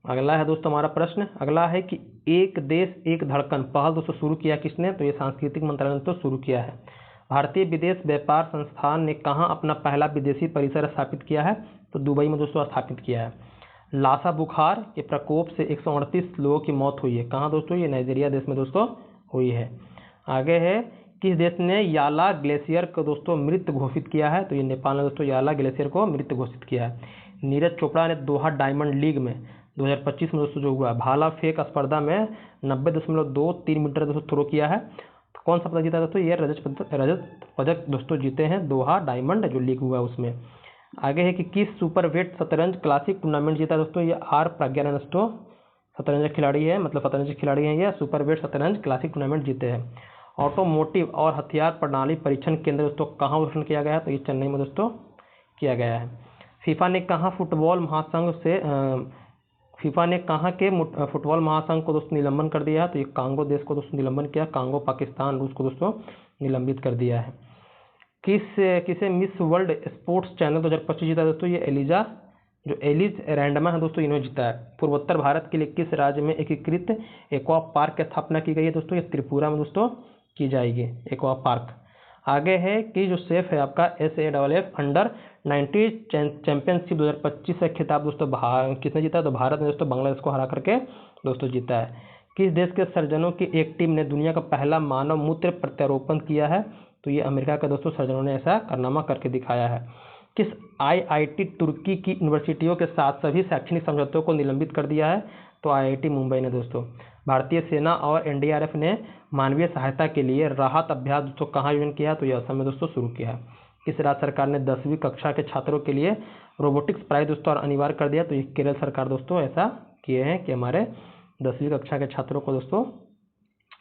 S1: अगला है दोस्तों हमारा प्रश्न, अगला है कि एक देश एक धड़कन पहल दोस्तों शुरू किया किसने? तो ये सांस्कृतिक मंत्रालय ने तो शुरू किया है। भारतीय विदेश व्यापार संस्थान ने कहाँ अपना पहला विदेशी परिसर स्थापित किया है? तो दुबई में दोस्तों स्थापित किया है। लासा बुखार के प्रकोप से 138 लोगों की मौत हुई है, कहाँ दोस्तों? ये नाइजीरिया देश में दोस्तों हुई है। आगे है किस देश ने याला ग्लेशियर को दोस्तों मृत घोषित किया है? तो ये नेपाल ने दोस्तों याला ग्लेशियर को मृत घोषित किया है। नीरज चोपड़ा ने दोहा डायमंड लीग में 2025 में दोस्तों जो हुआ भाला फेंक स्पर्धा में 90.23 मीटर दोस्तों थ्रो किया है। तो कौन सा पदक जीता दोस्तों? ये रजत पदक दोस्तों जीते हैं दोहा डायमंड जो लीग हुआ उसमें। आगे है कि किस सुपर वेट शतरंज क्लासिक टूर्नामेंट जीता दोस्तों? ये आर प्रज्ञा ने दोस्तों शतरंज खिलाड़ी है, मतलब शतरंज खिलाड़ी हैं, ये सुपर वेट शतरंज क्लासिक टूर्नामेंट जीते हैं। ऑटोमोटिव और हथियार प्रणाली परीक्षण केंद्र दोस्तों कहाँ गठन किया गया है? तो ये चेन्नई में दोस्तों किया गया है। फीफा ने कहाँ फुटबॉल फुटबॉल महासंघ को दोस्तों निलंबन कर दिया है? तो ये कांगो देश को दोस्तों निलंबन किया, कांगो पाकिस्तान रूस को दोस्तों निलंबित कर दिया है। किसे मिस वर्ल्ड स्पोर्ट्स चैनल 2025 जीता दोस्तों? ये एलिज रैंडमा है दोस्तों, इन्होंने जीता है। पूर्वोत्तर भारत के लिए किस राज्य में एकीकृत एक्वा पार्क की स्थापना की गई है दोस्तों? ये त्रिपुरा में दोस्तों की जाएगी एक्वा पार्क। आगे है कि जो सेफ है आपका SAFF अंडर 90 चैंपियनशिप 2025 का खिताब दोस्तों किसने जीता? तो भारत ने दोस्तों बांग्लादेश को हरा करके दोस्तों जीता है। किस देश के सर्जनों की एक टीम ने दुनिया का पहला मानव मूत्र प्रत्यारोपण किया है? तो ये अमेरिका के दोस्तों सर्जनों ने ऐसा कारनामा करके दिखाया है। किस IIT तुर्की की यूनिवर्सिटियों के साथ सभी शैक्षणिक समझौतों को निलंबित कर दिया है? तो IIT मुंबई ने दोस्तों। भारतीय सेना और NDRF ने मानवीय सहायता के लिए राहत अभ्यास दोस्तों कहाँ आयोजन किया? तो यह असम में दोस्तों शुरू किया है। किस राज्य सरकार ने 10वीं कक्षा के छात्रों के लिए रोबोटिक्स पढ़ाई दोस्तों और अनिवार्य कर दिया? तो ये केरल सरकार दोस्तों ऐसा किए हैं कि हमारे 10वीं कक्षा के छात्रों को दोस्तों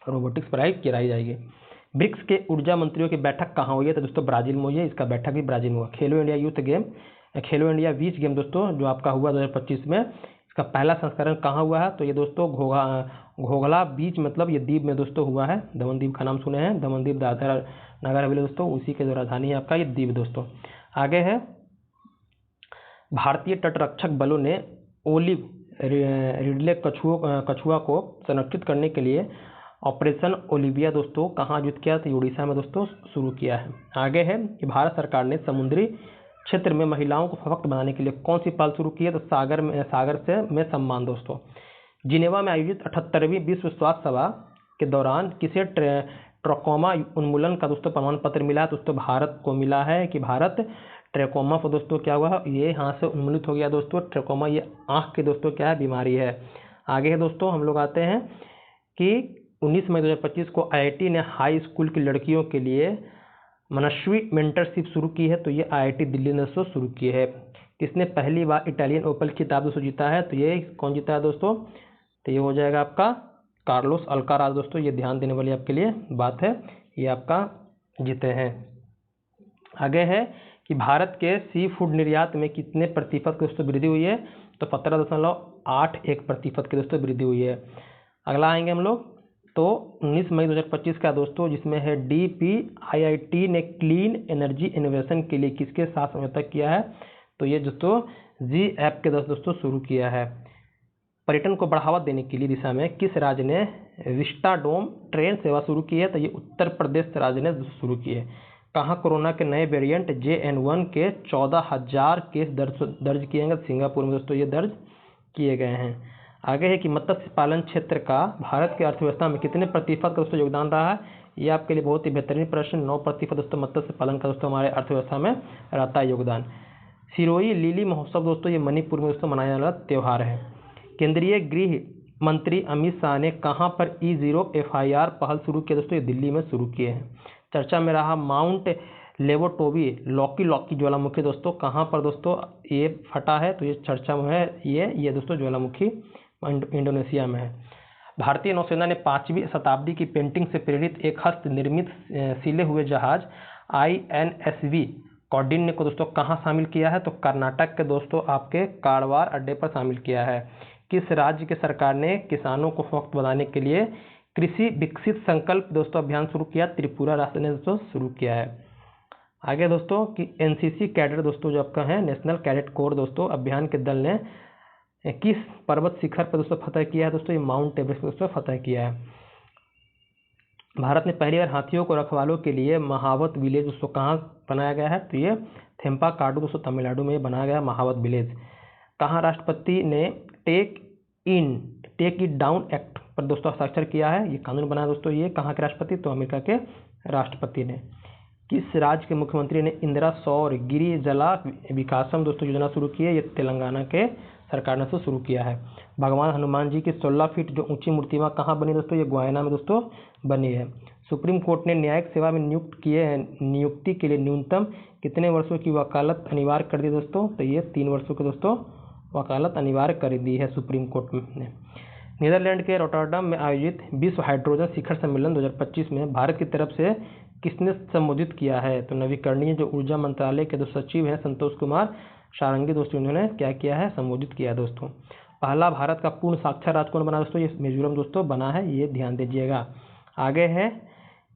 S1: रोबोटिक्स पढ़ाई कराई जाएगी। ब्रिक्स के ऊर्जा मंत्रियों की बैठक कहाँ हुई है? तो दोस्तों ब्राजील में हुई है, इसका बैठक भी ब्राजील में हुआ। खेलो इंडिया बीच गेम दोस्तों जो आपका हुआ 2025 में, इसका पहला संस्करण कहाँ हुआ है? तो ये दोस्तों घोघला बीच मतलब ये द्वीप में दोस्तों हुआ है। दमन द्वीप का नाम सुने हैं, दमन द्वीप दादरा नगर हवेली दोस्तों, उसी के जो राजधानी है आपका ये द्वीप दोस्तों। आगे है भारतीय तटरक्षक बलों ने ओलिव रिडले कछुआ को संरक्षित करने के लिए ऑपरेशन ओलिविया दोस्तों कहाँ आयोजित किया? तो उड़ीसा में दोस्तों शुरू किया है। आगे है कि भारत सरकार ने समुद्री क्षेत्र में महिलाओं को सशक्त बनाने के लिए कौन सी पहल शुरू की है? तो सागर में सम्मान दोस्तों। जिनेवा में आयोजित 78वीं विश्व स्वास्थ्य सभा के दौरान किसे ट्रकोमा उन्मूलन का दोस्तों प्रमाण पत्र मिला है? दोस्तों भारत को मिला है कि भारत ट्रकोमा को दोस्तों क्या हुआ है, ये हाथ से उन्मूलित हो गया दोस्तों। ट्रकोमा ये आँख की दोस्तों क्या है, बीमारी है। आगे है दोस्तों हम लोग आते हैं कि 19 मई 2025 को IIT ने हाई स्कूल की लड़कियों के लिए मनस्वी मेंटरशिप शुरू की है। तो ये IIT दिल्ली ने दोस्तों शुरू की है। किसने पहली बार इटालियन ओपन खिताब दोस्तों जीता है? तो ये कौन जीता है दोस्तों? तो ये हो जाएगा आपका कार्लोस अल्काराज दोस्तों, ये ध्यान देने वाली आपके लिए बात है, ये आपका जीते हैं। आगे है कि भारत के सी फूड निर्यात में कितने प्रतिशत की दोस्तों वृद्धि हुई है, तो 15.81% की दोस्तों वृद्धि हुई है। अगला आएंगे हम लोग तो 19 मई 2025 का दोस्तों, जिसमें है DPIIT ने क्लीन एनर्जी इनोवेशन के लिए किसके साथ समझौता किया है, तो ये दोस्तों GAP के दोस्तों शुरू किया है। पर्यटन को बढ़ावा देने के लिए दिशा में किस राज्य ने विस्टाडोम ट्रेन सेवा शुरू की है, तो ये उत्तर प्रदेश राज्य ने शुरू की है। कहाँ कोरोना के नए वेरिएंट JN1 के 14,000 केस दर्ज किए गए, सिंगापुर में दोस्तों ये दर्ज किए गए हैं। आगे है कि मत्स्य पालन क्षेत्र का भारत की अर्थव्यवस्था में कितने प्रतिशत का दोस्तों योगदान रहा है, ये आपके लिए बहुत ही बेहतरीन प्रश्न। 9% दोस्तों मत्स्य पालन का दोस्तों हमारे अर्थव्यवस्था में रहता है योगदान। सिरोही लिली महोत्सव दोस्तों ये मणिपुर में दोस्तों मनाया जाने वाला त्यौहार है। केंद्रीय गृह मंत्री अमित शाह ने कहां पर E0 FIR पहल शुरू की दोस्तों, ये दिल्ली में शुरू किए हैं। चर्चा में रहा माउंट लेवोटोवी लॉकी ज्वालामुखी दोस्तों, कहां पर दोस्तों ये फटा है, तो ये चर्चा में है, ये दोस्तों ज्वालामुखी इंडोनेशिया में है। भारतीय नौसेना ने 5वीं शताब्दी की पेंटिंग से प्रेरित एक हस्त निर्मित सिले हुए जहाज INSV कौंडिन्य को दोस्तों कहाँ शामिल किया है, तो कर्नाटक के दोस्तों आपके कारवार अड्डे पर शामिल किया है। किस राज्य के सरकार ने किसानों को सशक्त बनाने के लिए कृषि विकसित संकल्प दोस्तों अभियान शुरू किया, त्रिपुरा राज्य ने दोस्तों शुरू किया है। आगे दोस्तों कि NCC कैडेट दोस्तों जो आपका है नेशनल कैडेट कोर दोस्तों अभियान के दल ने किस पर्वत शिखर पर दोस्तों फतह किया है, दोस्तों ये माउंट एवरेस्ट दोस्तों फतह किया है। भारत में पहली बार हाथियों को रखवालों के लिए महावत विलेज दोस्तों कहाँ बनाया गया है, तो ये थेम्पाकाडु दोस्तों तमिलनाडु में बनाया गया महावत विलेज। कहाँ राष्ट्रपति ने टेक इट डाउन एक्ट पर दोस्तों हस्ताक्षर किया है, ये कानून बनाया दोस्तों, ये कहाँ के राष्ट्रपति, तो अमेरिका के राष्ट्रपति ने। किस राज्य के मुख्यमंत्री ने इंदिरा सौर गिरी जला विकासम दोस्तों योजना शुरू की है, ये तेलंगाना के सरकार ने तो शुरू किया है। भगवान हनुमान जी की 16 फीट जो ऊंची मूर्तियां कहाँ बनी दोस्तों, ये गुयाना में दोस्तों बनी है। सुप्रीम कोर्ट ने न्यायिक सेवा में नियुक्ति के लिए न्यूनतम कितने वर्षों की वकालत अनिवार्य कर दी दोस्तों, तो ये 3 वर्षों की दोस्तों वकालत अनिवार्य कर दी है सुप्रीम कोर्ट ने। नीदरलैंड के रोटरडम में आयोजित विश्व हाइड्रोजन शिखर सम्मेलन 2025 में भारत की तरफ से किसने संबोधित किया है, तो नवीकरणीय जो ऊर्जा मंत्रालय के जो सचिव हैं संतोष कुमार सारंगी दोस्तों, इन्होंने क्या किया है, संबोधित किया दोस्तों। पहला भारत का पूर्ण साक्षर राज्य कौन बना दोस्तों, ये मिजोरम दोस्तों बना है, ये ध्यान दीजिएगा। आगे है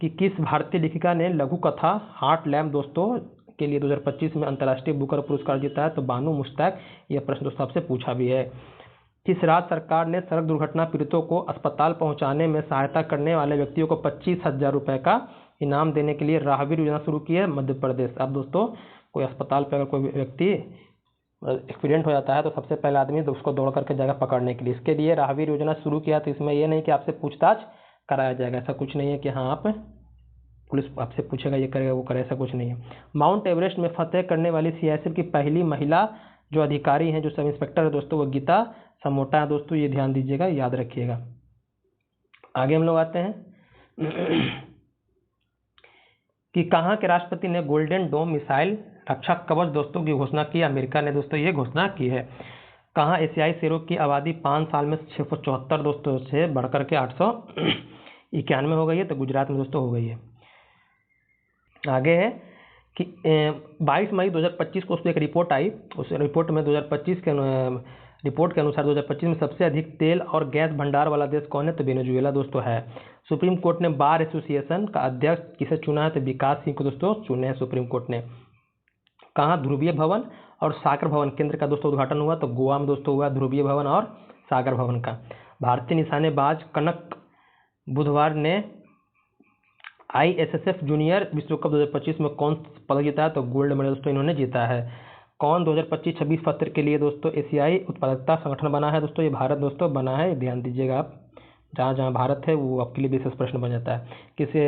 S1: कि किस भारतीय लेखिका ने लघु कथा हार्ट लैम्प दोस्तों के लिए 2025 में अंतर्राष्ट्रीय बुकर पुरस्कार जीता है, तो बानू मुश्ताक, यह प्रश्न दोस्तों आपसे पूछा भी है। किस राज्य सरकार ने सड़क दुर्घटना पीड़ितों को अस्पताल पहुंचाने में सहायता करने वाले व्यक्तियों को 25,000 रुपये का इनाम देने के लिए राहवीर योजना शुरू की है, मध्य प्रदेश। अब दोस्तों कोई अस्पताल पर अगर कोई व्यक्ति एक्सीडेंट हो जाता है तो सबसे पहले आदमी उसको दौड़ करके जाएगा पकड़ने के लिए, इसके लिए राहवीर योजना शुरू किया। तो इसमें यह नहीं कि आपसे पूछताछ कराया जाएगा, ऐसा कुछ नहीं है कि हाँ आप पुलिस आपसे पूछेगा ये करेगा वो करेगा, ऐसा कुछ नहीं है। माउंट एवरेस्ट में फतेह करने वाली CISF की पहली महिला जो अधिकारी हैं, जो सब इंस्पेक्टर है दोस्तों, वो गीता समोटा है दोस्तों, ये ध्यान दीजिएगा, याद रखिएगा। आगे हम लोग आते हैं कि कहाँ के राष्ट्रपति ने गोल्डन डोम मिसाइल रक्षा कवच दोस्तों की घोषणा की, अमेरिका ने दोस्तों ये घोषणा की है। कहाँ एशियाई शेरों की आबादी 5 साल में 674 दोस्तों से बढ़कर के 891 हो गई है, तो गुजरात में दोस्तों हो गई है। आगे है कि 22 मई 2025 को उसमें एक रिपोर्ट आई, उस रिपोर्ट में 2025 के रिपोर्ट के अनुसार 2025 में सबसे अधिक तेल और गैस भंडार वाला देश कौन है, तो वेनेजुएला दोस्तों है। सुप्रीम कोर्ट ने बार एसोसिएशन का अध्यक्ष किसे चुना है, तो विकास सिंह को दोस्तों चुने हैं सुप्रीम कोर्ट ने। कहाँ ध्रुवीय भवन और सागर भवन केंद्र का दोस्तों उद्घाटन हुआ, तो गोवा में दोस्तों हुआ ध्रुवीय भवन और सागर भवन का। भारतीय निशानेबाज कनक बुधवार ने ISSF जूनियर विश्व कप 2025 में कौन पदक जीता है, तो गोल्ड मेडल दोस्तों इन्होंने जीता है। कौन 2025-26 सत्र के लिए दोस्तों एशियाई उत्पादकता संगठन बना है, दोस्तों ये भारत दोस्तों बना है, ध्यान दीजिएगा आप, जहाँ जहाँ भारत है वो आपके लिए विशेष प्रश्न बन जाता है।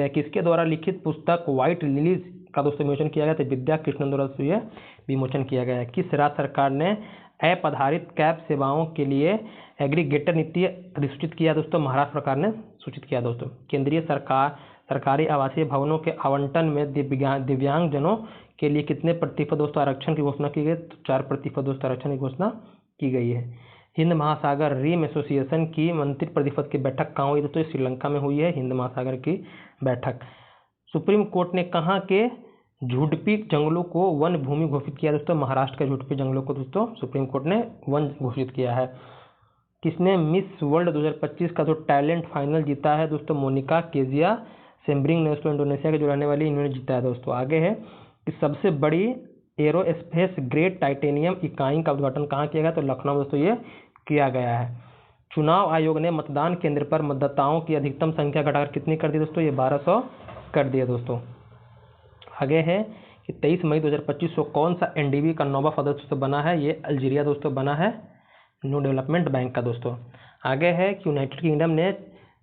S1: किसके द्वारा लिखित पुस्तक व्हाइट लिलीज का दोस्तों विमोचन किया गया, तो विद्या कृष्णन द्वारा ये विमोचन किया गया है। किस राज्य सरकार ने ऐप आधारित कैब सेवाओं के लिए एग्रीगेटर नीति अधिसूचित किया दोस्तों, महाराष्ट्र सरकार ने सूचित किया दोस्तों। केंद्रीय सरकारी आवासीय भवनों के आवंटन में दिव्यांगजनों के लिए कितने प्रतिशत दोस्तों आरक्षण की घोषणा की गई, तो 4% दोस्तों आरक्षण की घोषणा की गई है। हिंद महासागर रिम एसोसिएशन की मंत्रिपरिषद की बैठक कहाँ हुई दोस्तों, श्रीलंका में हुई है हिंद महासागर की बैठक। सुप्रीम कोर्ट ने कहाँ के झुडपी जंगलों को वन भूमि घोषित किया दोस्तों? महाराष्ट्र के झुडपी जंगलों को दोस्तों सुप्रीम कोर्ट ने वन घोषित किया है। किसने मिस वर्ल्ड 2025 का जो टैलेंट फाइनल जीता है दोस्तों? मोनिका केजिया सेम्ब्रिंग ने दोस्तों इंडोनेशिया के जो रहने वाली इन्होंने जीता है दोस्तों। आगे है कि सबसे बड़ी एरोस्पेस ग्रेड टाइटेनियम इकाई का उद्घाटन कहाँ किया गया? तो लखनऊ दोस्तों ये किया गया है। चुनाव आयोग ने मतदान केंद्र पर मतदाताओं की अधिकतम संख्या घटाकर कितनी कर दी दोस्तों? ये 1200 कर दिया दोस्तों। आगे है कि 23 मई 2025 को कौन सा एनडीबी का नौवां सदस्य बना है? ये अल्जीरिया दोस्तों बना है, न्यू डेवलपमेंट बैंक का दोस्तों। आगे है कि यूनाइटेड किंगडम ने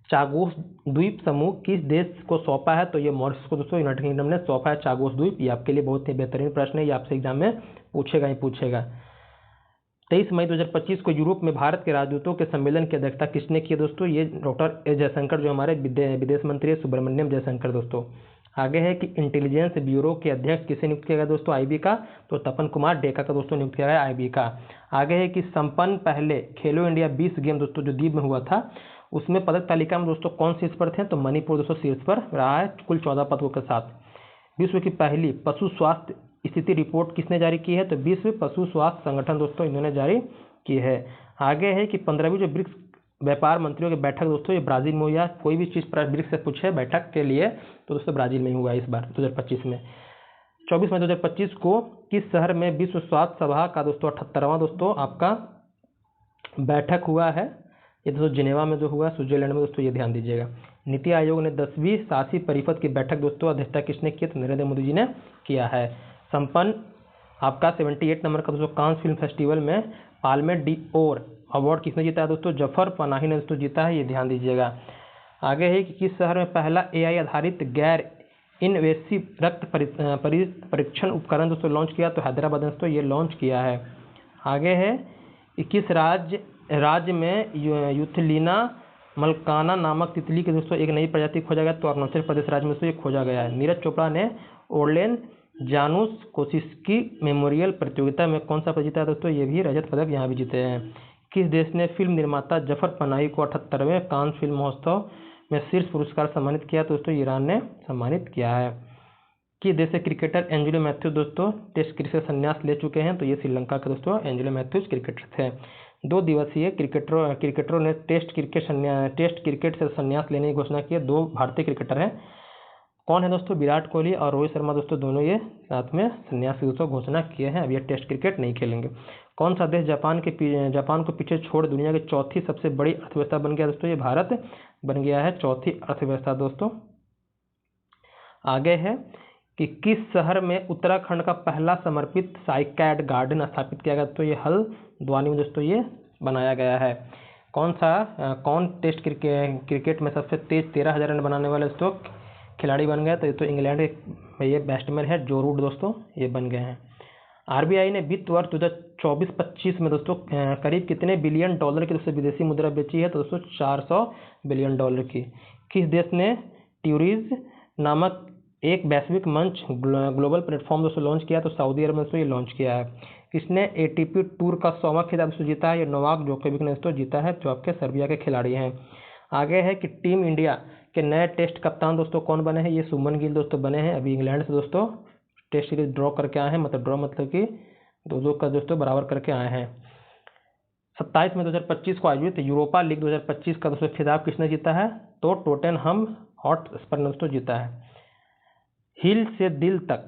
S1: चागोस द्वीप समूह किस देश को सौंपा है? तो ये मॉरिशस को दोस्तों यूनाइटेड किंगडम ने सौंपा है चागोस द्वीप। ये आपके लिए बहुत ही बेहतरीन प्रश्न है, ये आपसे एग्जाम में पूछेगा ही पूछेगा। 23 मई 2025 को यूरोप में भारत के राजदूतों के सम्मेलन की अध्यक्षता किसने की दोस्तों? ये डॉक्टर एस जयशंकर जो हमारे विदेश मंत्री है, सुब्रमण्यम जयशंकर दोस्तों। आगे है कि इंटेलिजेंस ब्यूरो के अध्यक्ष किसे नियुक्त किया गया दोस्तों? आईबी का? तो तपन कुमार डेका का दोस्तों नियुक्त किया गया आईबी का। आगे है कि संपन्न पहले खेलो इंडिया 20 गेम दोस्तों जो द्वीप में हुआ था, उसमें पदक तालिका में दोस्तों कौन शीर्ष पर थे? तो मणिपुर दोस्तों शीर्ष पर रहा है कुल 14 पदकों के साथ। विश्व की पहली पशु स्वास्थ्य स्थिति रिपोर्ट किसने जारी की है? तो विश्व पशु स्वास्थ्य संगठन दोस्तों इन्होंने जारी की है। आगे है कि 15वीं जो ब्रिक्स व्यापार मंत्रियों की बैठक दोस्तों ये ब्राजील में हुई है। कोई भी चीज़ पर ब्रिक्स से पूछे बैठक के लिए तो दोस्तों ब्राजील में हुआ है इस बार 2025 में। 24 मई 2025 को किस शहर में विश्व स्वास्थ्य सभा का दोस्तों 78वां दोस्तों आपका बैठक हुआ है? ये दोस्तों जिनेवा में जो हुआ स्विट्जरलैंड में दोस्तों, ये ध्यान दीजिएगा। नीति आयोग ने 10वीं शासी परिषद की बैठक दोस्तों अध्यक्षता किसने की? तो नरेंद्र मोदी जी ने किया है। संपन्न आपका 78 नंबर का दोस्तों कांस फिल्म फेस्टिवल में पाल्मे डी ओर अवार्ड किसने जीता है दोस्तों? जफर पनाही ने दोस्तों जीता है, ये ध्यान दीजिएगा। आगे है कि किस शहर में पहला एआई आधारित गैर इनवेसिव रक्त परीक्षण उपकरण दोस्तों लॉन्च किया? तो हैदराबाद दोस्तों ये लॉन्च किया है। आगे है कि किस राज्य में यूथलीना मलकाना नामक तितली के दोस्तों एक नई प्रजाति खोजा गया? तो अरुणाचल प्रदेश राज्य में दोस्तों ये खोजा गया है। नीरज चोपड़ा ने ओरलेन जानुस कोसिस्की मेमोरियल प्रतियोगिता में कौन सा पदक जीता है दोस्तों? ये भी रजत पदक यहाँ भी जीते हैं। किस देश ने फिल्म निर्माता जफर पनाही को 78वें कान फिल्म महोत्सव में शीर्ष पुरस्कार सम्मानित किया? तो दोस्तों ईरान ने सम्मानित किया है। किस देश से क्रिकेटर एंजेलो मैथ्यूज दोस्तों टेस्ट क्रिकेट से संन्यास ले चुके हैं? तो ये श्रीलंका के दोस्तों एंजेलो मैथ्यूज क्रिकेटर थे। 2 दिवसीय क्रिकेटरों ने टेस्ट क्रिकेट से संन्यास लेने की घोषणा की है। 2 भारतीय क्रिकेटर हैं, कौन है दोस्तों? विराट कोहली और रोहित शर्मा दोस्तों दोनों ये साथ में संन्यास की दोस्तों घोषणा किए हैं। अब ये टेस्ट क्रिकेट नहीं खेलेंगे। कौन सा देश जापान को पीछे छोड़ दुनिया की चौथी सबसे बड़ी अर्थव्यवस्था बन गया दोस्तों? ये भारत बन गया है चौथी अर्थव्यवस्था दोस्तों। आगे है कि किस शहर में उत्तराखंड का पहला समर्पित साइकैड गार्डन स्थापित किया गया? तो ये हल्द्वानी में दोस्तों ये बनाया गया है। कौन टेस्ट क्रिकेट में सबसे तेज 13,000 रन बनाने वाले दोस्तों खिलाड़ी बन गए? तो ये तो इंग्लैंड के ये बैट्समैन है जो रूट दोस्तों ये बन गए हैं। आरबीआई ने वित्त वर्ष 2024-25 में दोस्तों करीब कितने बिलियन डॉलर की दोस्तों विदेशी मुद्रा बेची है? तो दोस्तों 400 बिलियन डॉलर की। किस देश ने ट्यूरिज नामक एक वैश्विक मंच ग्लोबल प्लेटफॉर्म दोस्तों लॉन्च किया? तो सऊदी अरब में दोस्तों ये लॉन्च किया है। किसने एटीपी टूर का 100वां खिताब दोस्तों जीता है? ये नोवाक जोकोविक ने दोस्तों जीता है जो आपके सर्बिया के खिलाड़ी हैं। आगे है कि टीम इंडिया के नए टेस्ट कप्तान दोस्तों कौन बने हैं? ये सुमन गिल दोस्तों बने हैं। अभी इंग्लैंड से दोस्तों टेस्ट सीरीज ड्रॉ करके आए हैं, मतलब ड्रॉ मतलब कि 2-2 का दोस्तों बराबर करके आए हैं। 27 मई 2025 को आयोजित यूरोपा लीग 2025 का दोस्तों खिताब किसने जीता है? तो टोटेनहम हॉटस्पर ने दोस्तों जीता है। हिल से दिल तक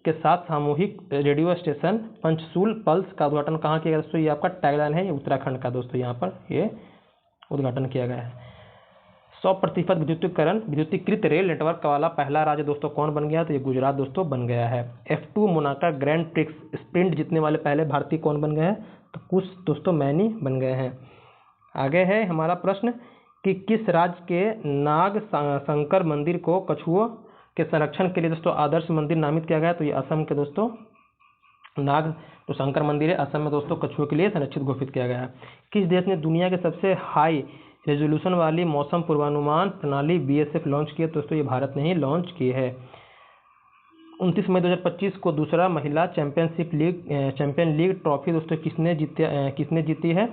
S1: के साथ सामूहिक रेडियो स्टेशन पंचसूल पल्स का उद्घाटन कहाँ किया गया दोस्तों? ये आपका टैगलाइन है, ये उत्तराखंड का दोस्तों यहाँ पर ये उद्घाटन किया गया है। 100% विद्युतीकृत रेल नेटवर्क वाला पहला राज्य दोस्तों कौन बन गया? तो ये गुजरात दोस्तों बन गया है। F2 Monaco grand prix sprint जीतने वाले पहले भारतीय कौन बन गए हैं? तो कुछ दोस्तों मैनी बन गए हैं। आगे है हमारा प्रश्न कि किस राज्य के नाग शंकर मंदिर को कछुओं के संरक्षण के लिए दोस्तों आदर्श मंदिर नामित किया गया? तो ये असम के दोस्तों नाग जो शंकर मंदिर है असम में दोस्तों कछुओं के लिए संरक्षित घोषित किया गया है। किस देश ने दुनिया के सबसे हाई रेजोल्यूशन वाली मौसम पूर्वानुमान प्रणाली BSF लॉन्च की है? दोस्तों ये भारत ने ही लॉन्च की है। 29 मई 2025 को दूसरा महिला चैंपियन लीग ट्रॉफी दोस्तों किसने जीती है?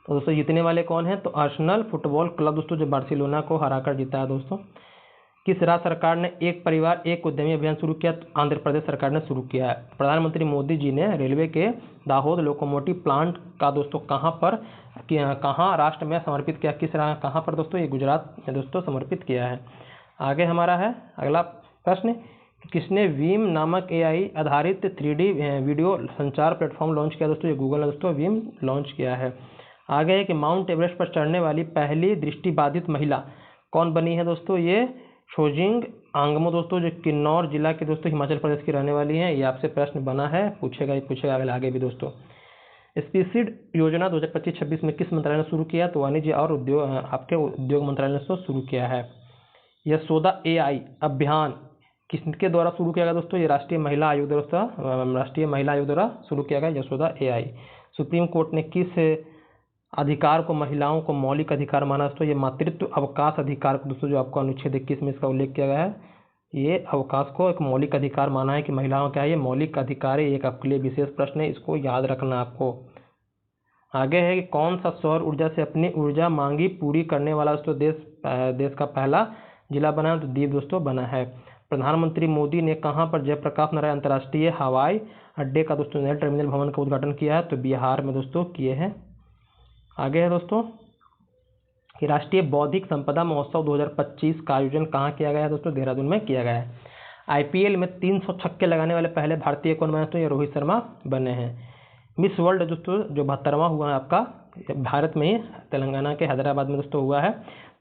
S1: तो दोस्तों जीतने वाले कौन है? तो आर्सेनल फुटबॉल क्लब दोस्तों जो बार्सिलोना को हराकर जीता है दोस्तों। किस राज्य सरकार ने एक परिवार एक उद्यमी अभियान शुरू किया? तो आंध्र प्रदेश सरकार ने शुरू किया है। प्रधानमंत्री मोदी जी ने रेलवे के दाहोद लोकोमोटिव प्लांट का दोस्तों कहाँ राष्ट्र में समर्पित किया? कहाँ पर दोस्तों? ये गुजरात में दोस्तों समर्पित किया है। आगे हमारा है अगला प्रश्न, किसने वीम नामक AI आधारित 3D वीडियो संचार प्लेटफॉर्म लॉन्च किया? दोस्तों ये गूगल ने दोस्तों वीम लॉन्च किया है। आगे है कि माउंट एवरेस्ट पर चढ़ने वाली पहली दृष्टिबाधित महिला कौन बनी है? दोस्तों ये छोजिंग आंगमो दोस्तों, जो किन्नौर जिला के दोस्तों हिमाचल प्रदेश की रहने वाली हैं। ये आपसे प्रश्न बना है, पूछेगा आगे भी दोस्तों। स्पीसीड योजना 2025-26 में किस मंत्रालय ने शुरू किया? तो वाणिज्य और उद्योग मंत्रालय ने शुरू किया है। यशोदा AI अभियान किसके द्वारा शुरू किया गया? दोस्तों ये राष्ट्रीय महिला आयोग द्वारा शुरू किया गया यशोदा AI। सुप्रीम कोर्ट ने किस अधिकार को महिलाओं को मौलिक अधिकार माना? दोस्तों ये मातृत्व अवकाश अधिकार को दोस्तों, जो आपको अनुच्छेद 21 में इसका उल्लेख किया गया है, ये अवकाश को एक मौलिक अधिकार माना है कि महिलाओं क्या है, ये मौलिक अधिकार है। एक आपके लिए विशेष प्रश्न है, इसको याद रखना आपको। आगे है कि कौन सा सौर ऊर्जा से अपनी ऊर्जा मांगी पूरी करने वाला दोस्तों देश का पहला जिला बना? तो दीव दोस्तों बना है। प्रधानमंत्री मोदी ने कहाँ पर जयप्रकाश नारायण अंतर्राष्ट्रीय हवाई अड्डे का दोस्तों नए टर्मिनल भवन का उद्घाटन किया है? तो बिहार में दोस्तों किए हैं। आगे है दोस्तों कि राष्ट्रीय बौद्धिक संपदा महोत्सव 2025 का आयोजन कहाँ किया गया है? दोस्तों देहरादून में किया गया है। IPL में 300 छक्के लगाने वाले पहले भारतीय कौन बने? तो ये रोहित शर्मा बने हैं। मिस वर्ल्ड दोस्तों जो 72वां हुआ है आपका, भारत में ही तेलंगाना के हैदराबाद में दोस्तों हुआ है।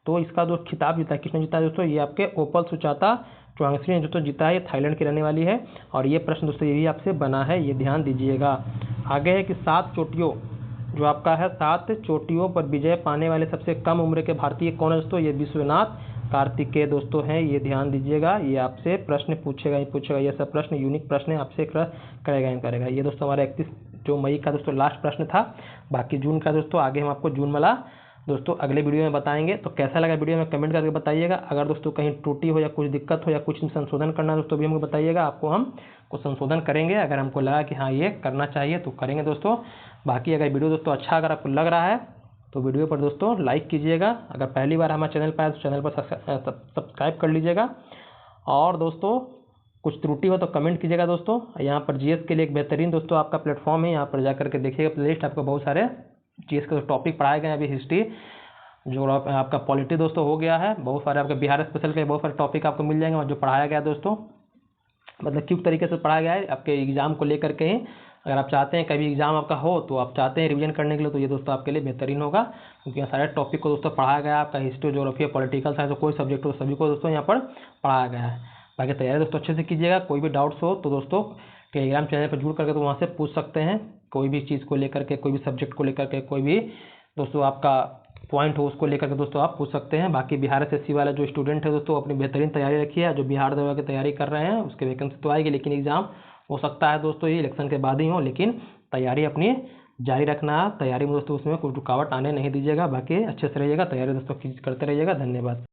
S1: तो इसका जो खिताब जीता किसने जीता दोस्तों? ये आपके ओपल सुचाता चुआंगसी ने दोस्तों जीता है। ये थाईलैंड की रहने वाली है। और ये प्रश्न दोस्तों ये भी आपसे बना है, ये ध्यान दीजिएगा। आगे है कि 7 चोटियों जो आपका है 7 चोटियों पर विजय पाने वाले सबसे कम उम्र के भारतीय कौन है? दोस्तों ये विश्वनाथ कार्तिकेय दोस्तों हैं, ये ध्यान दीजिएगा। ये आपसे प्रश्न पूछेगा ही पूछेगा, ये सब प्रश्न यूनिक प्रश्न है, आपसे करेगा। ये दोस्तों हमारा 31 जो मई का दोस्तों लास्ट प्रश्न था। बाकी जून का दोस्तों आगे हम आपको जून वाला दोस्तों अगले वीडियो में बताएंगे। तो कैसा लगा वीडियो में कमेंट करके बताइएगा। अगर दोस्तों कहीं त्रुटि हो या कुछ दिक्कत हो या कुछ संशोधन करना दोस्तों भी हमको बताइएगा, आपको हम कुछ संशोधन करेंगे। अगर हमको लगा कि हाँ ये करना चाहिए तो करेंगे दोस्तों। बाकी अगर वीडियो दोस्तों अच्छा अगर आपको लग रहा है तो वीडियो पर दोस्तों लाइक कीजिएगा। अगर पहली बार हमारे चैनल पर आए तो चैनल पर सब्सक्राइब कर लीजिएगा। और दोस्तों कुछ त्रुटि हो तो कमेंट कीजिएगा दोस्तों। यहाँ पर GS के लिए एक बेहतरीन दोस्तों आपका प्लेटफॉर्म है, यहाँ पर जाकर के देखिएगा प्लेलिस्ट, आपको बहुत सारे GS के टॉपिक पढ़ाए गए हैं। अभी हिस्ट्री जो आपका पॉलिटी दोस्तों हो गया है, बहुत सारे आपके बिहार स्पेशल के बहुत सारे टॉपिक आपको मिल जाएंगे। और जो पढ़ाया गया दोस्तों मतलब क्यों तरीके से पढ़ाया गया है आपके एग्जाम को लेकर के ही। अगर आप चाहते हैं कभी एग्जाम आपका हो तो आप चाहते हैं रिवीजन करने के लिए, तो ये दोस्तों आपके लिए बेहतरीन होगा, क्योंकि यहाँ सारे टॉपिक को दोस्तों पढ़ाया गया है। आपका हिस्ट्री, ज्योग्राफी, पॉलिटिकल साइंस, कोई सब्जेक्ट हो सभी को दोस्तों यहाँ पर पढ़ाया गया है। बाकी तैयारी दोस्तों अच्छे से कीजिएगा। कोई भी डाउट्स हो तो दोस्तों टेलीग्राम चैनल पर जुड़ करके तो वहाँ से पूछ सकते हैं, कोई भी चीज़ को लेकर के, कोई भी सब्जेक्ट को लेकर के, कोई भी दोस्तों आपका पॉइंट हो उसको लेकर के दोस्तों आप पूछ सकते हैं। बाकी बिहार SSC वाला जो स्टूडेंट है दोस्तों अपनी बेहतरीन तैयारी रखिए। जो बिहार दवा की तैयारी कर रहे हैं उसके वैकेंसी तो आएगी, लेकिन एग्जाम हो सकता है दोस्तों ये इलेक्शन के बाद ही हो, लेकिन तैयारी अपनी जारी रखना। तैयारी में दोस्तों उसमें कोई रुकावट आने नहीं दीजिएगा। बाकी अच्छे से रहिएगा, तैयारी दोस्तों करते रहिएगा। धन्यवाद।